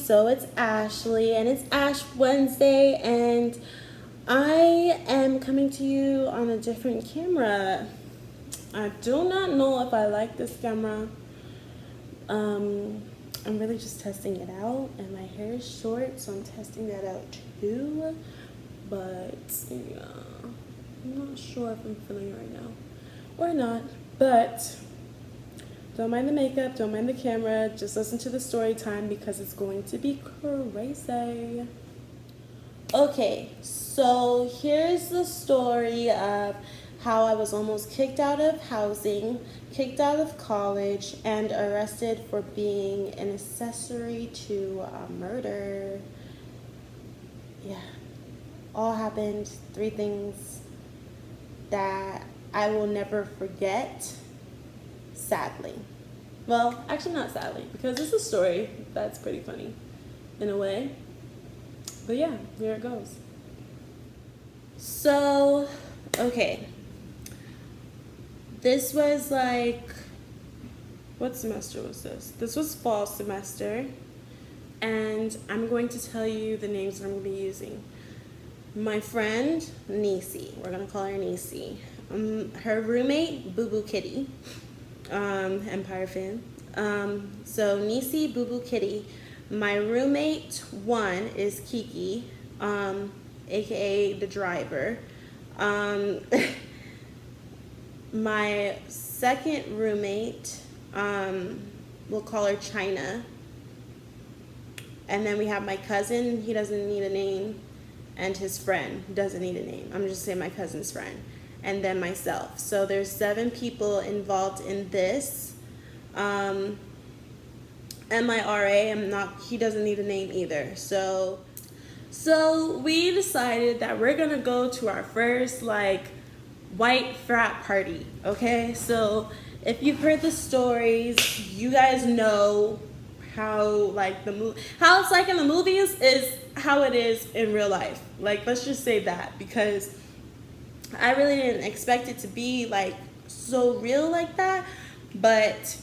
so it's Ashley, and it's Ash Wednesday, and I am coming to you on a different camera. I do not know if I like this camera. I'm really just testing it out, and my hair is short, so I'm testing that out too. But yeah, I'm not sure if I'm feeling it right now or not, but don't mind the makeup, don't mind the camera, just listen to the story time because it's going to be crazy. Okay, so here's the story of how I was almost kicked out of housing, kicked out of college, and arrested for being an accessory to a murder. Yeah, all happened, 3 things that I will never forget. Sadly. Well, actually not sadly, because it's a story that's pretty funny in a way. But yeah, here it goes. So, okay. This was like, what semester was this? This was fall semester. And I'm going to tell you the names that I'm going to be using. My friend, Nisi. We're going to call her Nisi. Her roommate, Boo Boo Kitty. Empire fan. So Nisi, Boo Boo Kitty. My roommate 1 is Kiki, aka the driver. My second roommate, we'll call her China. And then we have my cousin, he doesn't need a name, and his friend doesn't need a name. I'm just saying my cousin's friend. And then myself. So there's 7 people involved in this. And my RA, he doesn't need a name either. So we decided that we're gonna go to our first white frat party, okay? So if you've heard the stories, you guys know how how it's like in the movies is how it is in real life. Let's just say that, because I really didn't expect it to be so real like that, but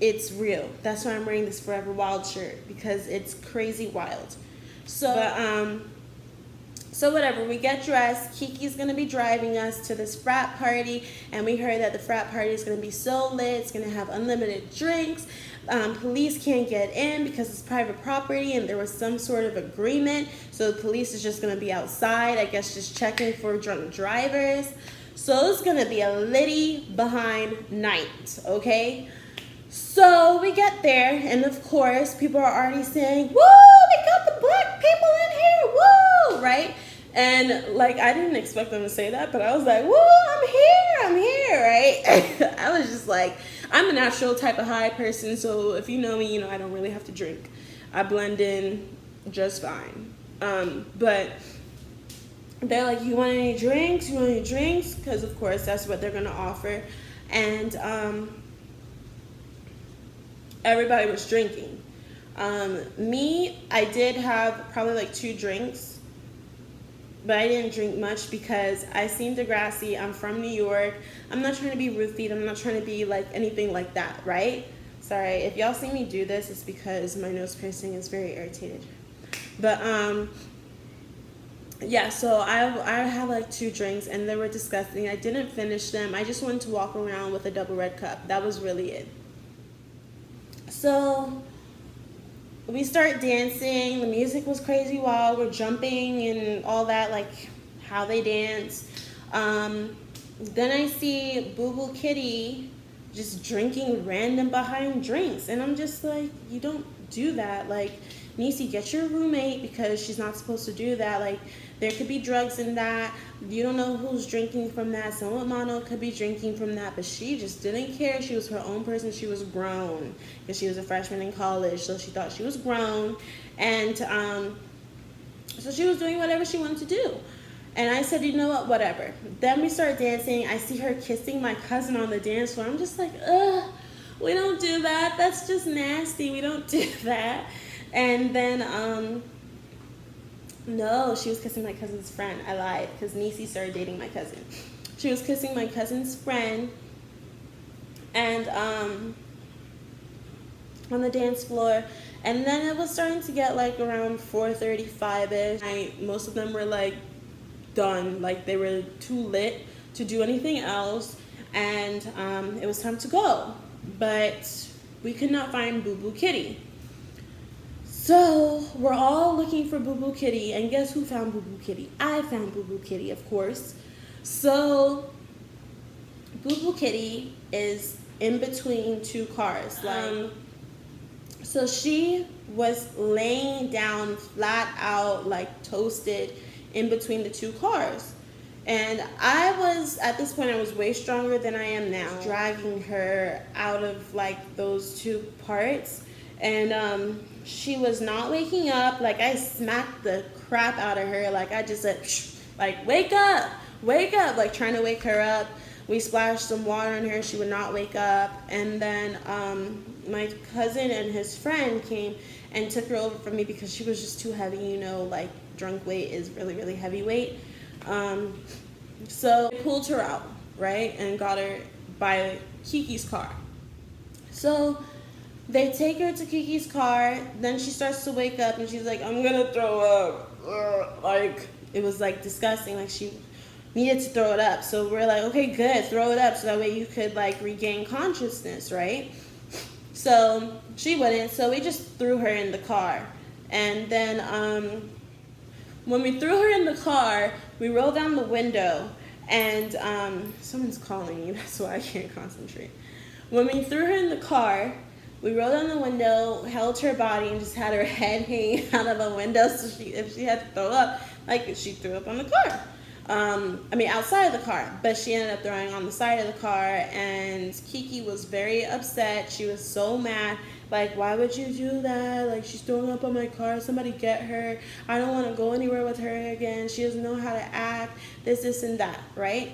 it's real. That's why I'm wearing this Forever Wild shirt, because it's crazy wild. So whatever, we get dressed. Kiki's gonna be driving us to this frat party, and we heard that the frat party is gonna be so lit. It's gonna have unlimited drinks. Police can't get in because it's private property, and there was some sort of agreement. So the police is just gonna be outside, I guess, just checking for drunk drivers. So it's gonna be a litty behind night, okay? So we get there, and of course, people are already saying, "Woo, they got the black people in here, woo!" Right? And I didn't expect them to say that, but I was like, "Woo, I'm here," right? I was just I'm a natural type of high person, so if you know me, you know I don't really have to drink. I blend in just fine. But they're like, "You want any drinks? You want any drinks?" Because of course that's what they're gonna offer, and everybody was drinking. Me, I did have probably 2 drinks, but I didn't drink much because I seem Degrassi. I'm from New York. I'm not trying to be roofied. I'm not trying to be anything like that, right? Sorry, if y'all see me do this, it's because my nose piercing is very irritated. But yeah, so I had 2 drinks, and they were disgusting. I didn't finish them. I just wanted to walk around with a double red cup. That was really it. So we start dancing. The music was crazy wild. We're jumping and all that, how they dance. Then I see Boo Boo Kitty just drinking random behind drinks, and I'm just like, you don't do that. Nisi, get your roommate, because she's not supposed to do that. There could be drugs in that. You don't know who's drinking from that. Someone Mono could be drinking from that, but she just didn't care. She was her own person. She was grown because she was a freshman in college, so she thought she was grown, and so she was doing whatever she wanted to do. And I said, you know what, whatever. Then we start dancing. I see her kissing my cousin on the dance floor. I'm just like, ugh, we don't do that. That's just nasty. We don't do that. And then, no, she was kissing my cousin's friend. I lied, because Nisi started dating my cousin. She was kissing my cousin's friend, and on the dance floor, And then it was starting to get like around 4:35ish. Most of them were like done, like they were too lit to do anything else, and it was time to go. But we could not find Boo Boo Kitty. So we're all looking for Boo Boo Kitty, and guess who found Boo Boo Kitty? I found Boo Boo Kitty, of course. So Boo Boo Kitty is in between two cars. So she was laying down flat out, like toasted, in between the two cars. And I was, at this point, I was way stronger than I am now, dragging her out of like those two parts. And she was not waking up. Like, I smacked the crap out of her. Like, I just said, psh, like, wake up, like trying to wake her up. We splashed some water on her. She would not wake up. And then my cousin and his friend came and took her over from me because she was just too heavy. You know, like drunk weight is really, really heavy weight. So they pulled her out, right, and got her by Kiki's car. So they take her to Kiki's car. Then she starts to wake up and she's like, I'm gonna throw up. Like, it was like disgusting. Like, she needed to throw it up. So we're like, okay, good, throw it up so that way you could like regain consciousness, right? So she wouldn't, so we just threw her in the car. And then when we threw her in the car, we rolled down the window, and someone's calling me, that's why I can't concentrate. When we threw her in the car, we rolled down the window, held her body, and just had her head hanging out of the window, so if she had to throw up, like, she threw up on the car. Outside of the car, but she ended up throwing on the side of the car, and Kiki was very upset. She was so mad. Like, why would you do that? Like, she's throwing up on my car. Somebody get her. I don't want to go anywhere with her again. She doesn't know how to act. This, and that, right?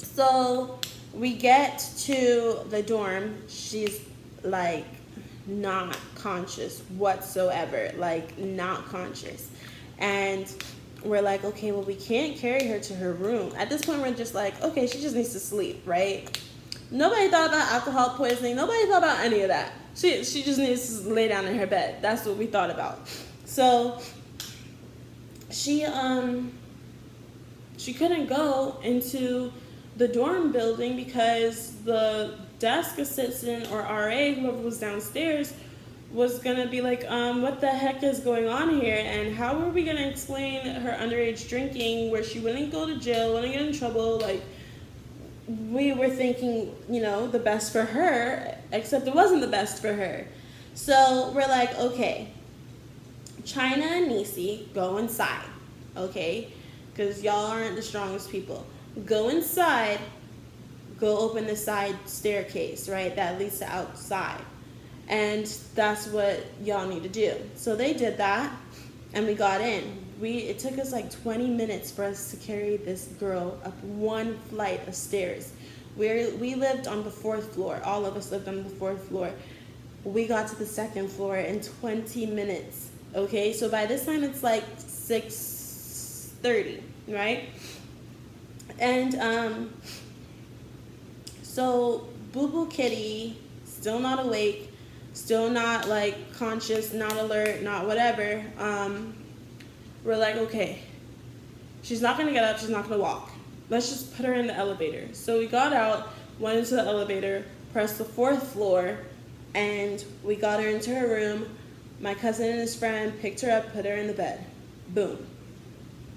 So we get to the dorm. She's, like, not conscious whatsoever. Like, not conscious. And we're like, okay, well, we can't carry her to her room. At this point, we're just like, okay, she just needs to sleep, right? Nobody thought about alcohol poisoning. Nobody thought about any of that. She just needs to lay down in her bed. That's what we thought about. So she couldn't go into the dorm building because the desk assistant or RA, whoever was downstairs, was gonna be like, what the heck is going on here? And how are we gonna explain her underage drinking where she wouldn't go to jail, wouldn't get in trouble? Like, we were thinking, you know, the best for her, except it wasn't the best for her. So we're like, okay, China and Nisi, go inside, okay? Because y'all aren't the strongest people. Go inside, go open the side staircase, right? That leads to outside. And that's what y'all need to do. So they did that, and we got in. It took us like 20 minutes for us to carry this girl up one flight of stairs. We lived on the 4th floor. All of us lived on the 4th floor. We got to the 2nd floor in 20 minutes. Okay, so by this time it's like 6:30, right? And so Boo Boo Kitty, still not awake, still not like conscious, not alert, not whatever. We're like, okay, she's not gonna get up, she's not gonna walk. Let's just put her in the elevator. So we got out, went into the elevator, pressed the 4th floor, and we got her into her room. My cousin and his friend picked her up, put her in the bed. Boom.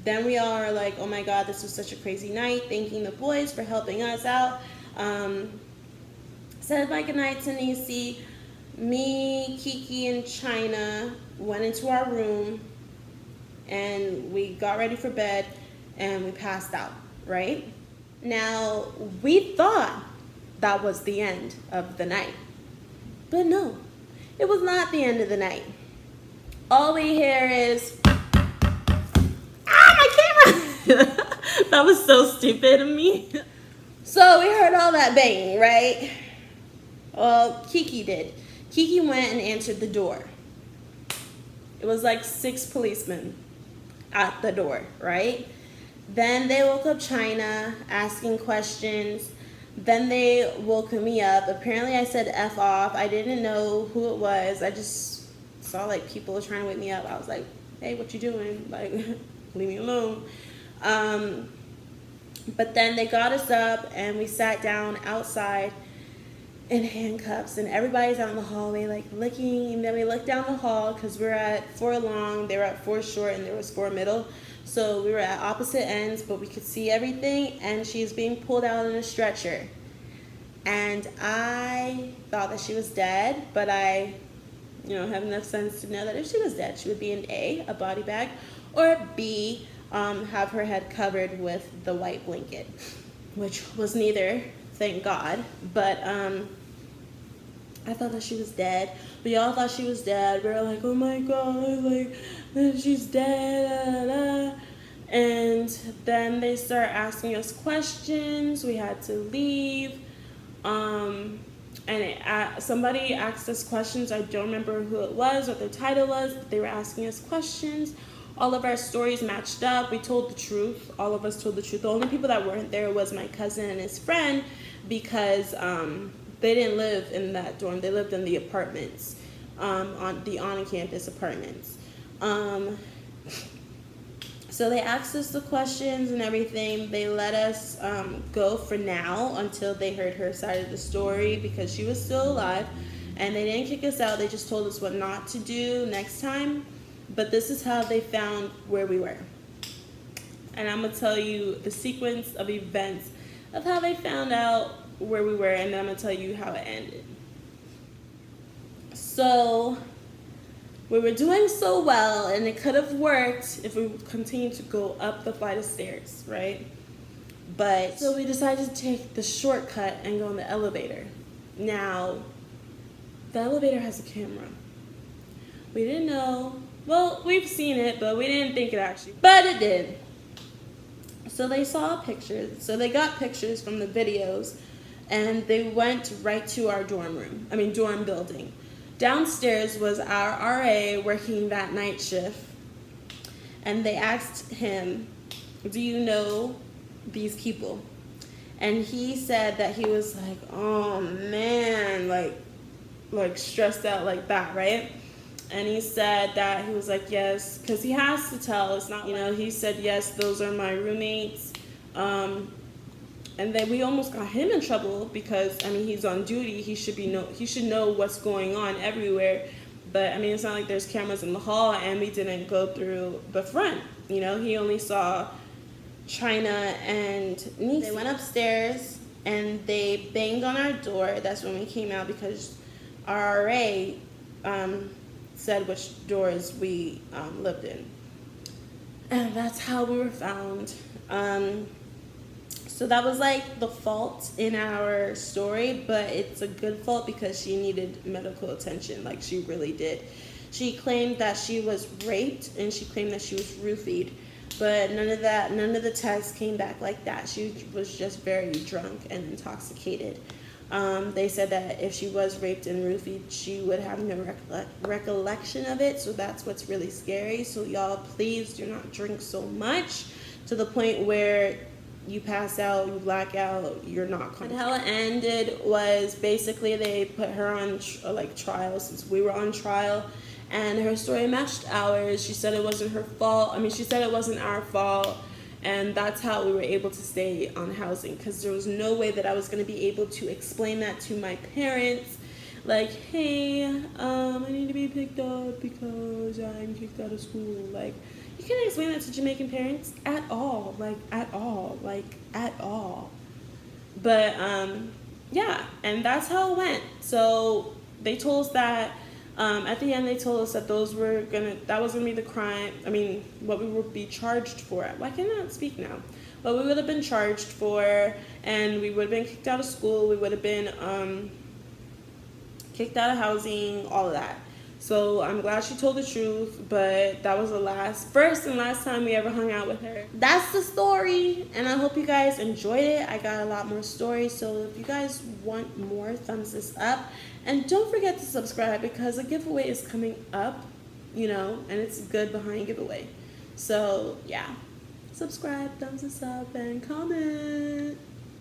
Then we all are like, oh my God, this was such a crazy night, thanking the boys for helping us out. Said my goodnight to Nisi. Me, Kiki, and China went into our room, and we got ready for bed, and we passed out, right? Now, we thought that was the end of the night. But no, it was not the end of the night. All we hear is, my camera! That was so stupid of me. So we heard all that banging, right? Well, Kiki did. Kiki went and answered the door. It was like 6 policemen at the door, right? Then they woke up China, asking questions. Then they woke me up. Apparently I said F off. I didn't know who it was. I just saw like people trying to wake me up. I was like, hey, what you doing? Like, leave me alone. But then they got us up and we sat down outside in handcuffs, and everybody's out in the hallway like looking. And then we looked down the hall because we were at 4 long, they were at 4 short, and there was 4 middle. So we were at opposite ends, but we could see everything, and she's being pulled out in a stretcher. And I thought that she was dead, but I, have enough sense to know that if she was dead, she would be in a body bag, or B, have her head covered with the white blanket, which was neither, thank God. But I thought that she was dead. We all thought she was dead. We were like, oh my God, like, she's dead. And then they start asking us questions. We had to leave. And somebody asked us questions. I don't remember who it was, what their title was, but they were asking us questions. All of our stories matched up. We told the truth. All of us told the truth. The only people that weren't there was my cousin and his friend, because they didn't live in that dorm. They lived in the apartments, on the on-campus apartments. So they asked us the questions and everything. They let us go for now until they heard her side of the story, because she was still alive. And they didn't kick us out. They just told us what not to do next time. But this is how they found where we were. And I'm going to tell you the sequence of events of how they found out where we were, and then I'm going to tell you how it ended. So we were doing so well, and it could have worked if we continued to go up the flight of stairs, right? But so we decided to take the shortcut and go in the elevator. Now, the elevator has a camera. We didn't know. Well, we've seen it, but we didn't think it actually. But it did. So they saw pictures. So they got pictures from the videos, and they went right to our dorm building. Downstairs was our RA working that night shift, and they asked him, do you know these people? And he said that he was like, oh man, like stressed out like that, right? And he said that he was like, yes, because he has to tell. It's not, he said, yes, those are my roommates. And then we almost got him in trouble because, he's on duty. He should know what's going on everywhere. But, it's not like there's cameras in the hall, and we didn't go through the front. He only saw China and Nisi. They went upstairs, and they banged on our door. That's when we came out, because our RA said which doors we lived in. And that's how we were found. So that was like the fault in our story, but it's a good fault because she needed medical attention, like she really did. She claimed that she was raped, and she claimed that she was roofied, but none of the tests came back like that. She was just very drunk and intoxicated. They said that if she was raped and roofied, she would have no recollection of it, so that's what's really scary. So y'all, please do not drink so much to the point where you pass out, you black out, you're not conscious. And how it ended was basically they put her on trial, since we were on trial, and her story matched ours. She said it wasn't her fault. She said it wasn't our fault. And that's how we were able to stay on housing, because there was no way that I was going to be able to explain that to my parents. Like, hey, I need to be picked up because I'm kicked out of school. Like, you can't explain that to Jamaican parents at all. At all. But, yeah, and that's how it went. So they told us that. At the end, they told us that that was gonna be the crime. What we would be charged for. Why can't I speak now? What we would have been charged for, and we would have been kicked out of school. We would have been kicked out of housing, all of that. So I'm glad she told the truth, but that was the first and last time we ever hung out with her. That's the story, and I hope you guys enjoyed it. I got a lot more stories, so if you guys want more, thumbs this up. And don't forget to subscribe, because a giveaway is coming up, and it's a good behind giveaway. So, yeah. Subscribe, thumbs this up, and comment.